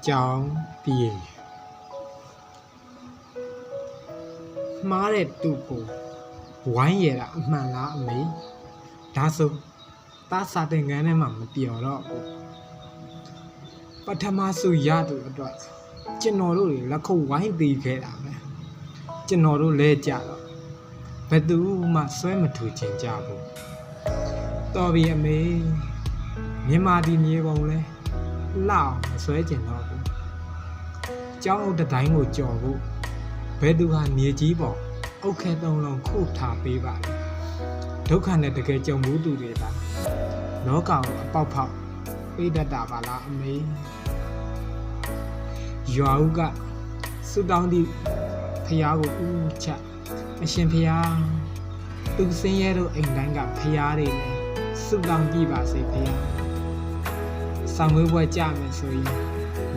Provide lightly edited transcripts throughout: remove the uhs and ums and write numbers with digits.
ကြောင်းပြေမှားတဲ့သူ့ကိုဝိုင်းရတာအမှန်လားအမေဒါဆိုသားစာတင်ခန်းထဲမှာမပြောတော့ဘူးပထမဆိုရသူအတွက်ကျွန်တော်တို့တွေလက်ခုပ်ဝိုင်းသေးခဲ့တာပဲကျွန်တော်တို့လဲကြတော့ဘယ်သူမှဆွဲမထူချင်ကြဘူးတော်ပြီအမေမြန်မာပြည်မြေပုံလဲလောက်မဆွဲကျင်တော့ဘူးကျောင်းအုပ်တတိုင်းကိုကြော်ဖို့ဘယ်သူဟာမြေကြီးပေါ်အုတ်ခဲသုံးလုံးခုတ်ထားပေးပါလေဒုက္ခနဲ့တကယ်ကြုံမှုသူတွေပါလောကကိုအပေါက်ဖောက်ပေးတတ်တာပါလားအမေရွာဦးကစွတောင်းသည့်ဖျားကိုဦးချအရှင်ဖျားသူစင်းရဲတို့အိမ်တိုင်းကဖျားတွေနဲ့စွတောင်းကြည့်ပါစေဖျားဆောင်ဝဲဘွက်ကြမယ်ဆိုရင်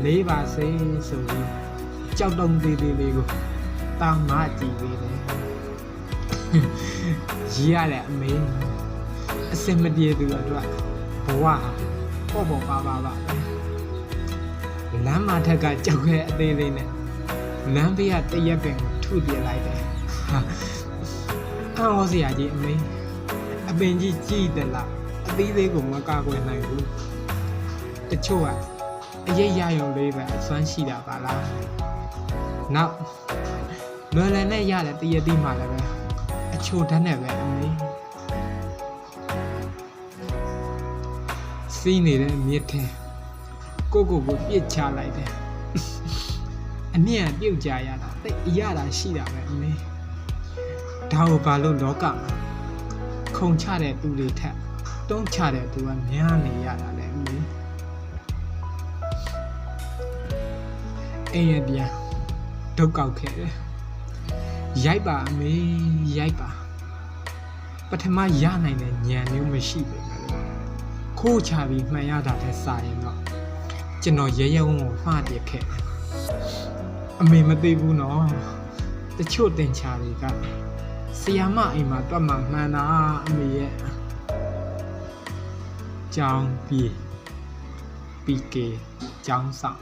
လေးပါစေဆိုပြီးကြောက်တုံးသေးသေးလေးကိုတောင်းမကြည့်သေးတယ်ရေးရတဲ့အမေအစင်မပြေသူအတွက်ဘဝပေါ့ပါပါလမ်းမထက်ကကြောက်ခဲ့အသေးလေးနဲ့လမ်းဘေးကတရက်ပင်ကိုထုပြလိုက်တယ်အံ့ဩစရာကြီးအမေအပင်ကြီးကြည့်တယ်လားအသေးလေးကိုမကာကွယ်နိုင်ဘူးတချို့ကအရေးရရုံလေးပဲအစွမ်းရှိတာပါလားနောက်လွယ်လည်နဲ့ရတဲ့တရက်သီးမှလည်းပဲအချိုဓာတ်နဲ့ပဲအမေစီးနေတဲ့မြစ်ထဲကိုပြစ်ချလိုက်တယ်အမြင့်ပြုတ်ကြရတာတိတ်အရတာရှိတာပဲအမေဒါကိုဘာလို့လောကမှာခုံချတဲ့သူတွေထက်တုံးချတဲ့သူကများနေရတာလဲအမေအိမ်ရပြန်ဒုက္ခောက်ခဲ့တယ်ရိုက်ပါအမေရိုက်ပါပထမရနိုင်တဲ့ဉာဏ်မျိုးမရှိပေမဲ့ခိုးချပြီးမှန်ရတာတဲ့စာရင်တော့ကျွန်တော်ရဲရဲဝံ့ဝံ့မှားပြခဲ့တယ်အမေမသိဘူးနော်တချို့တင်ချာတွေကဆရာမအိမ်မှာတွတ်မှမှန်တာအမေရဲ့ကြောင်းပြေပီကေကျောင်းဆောင်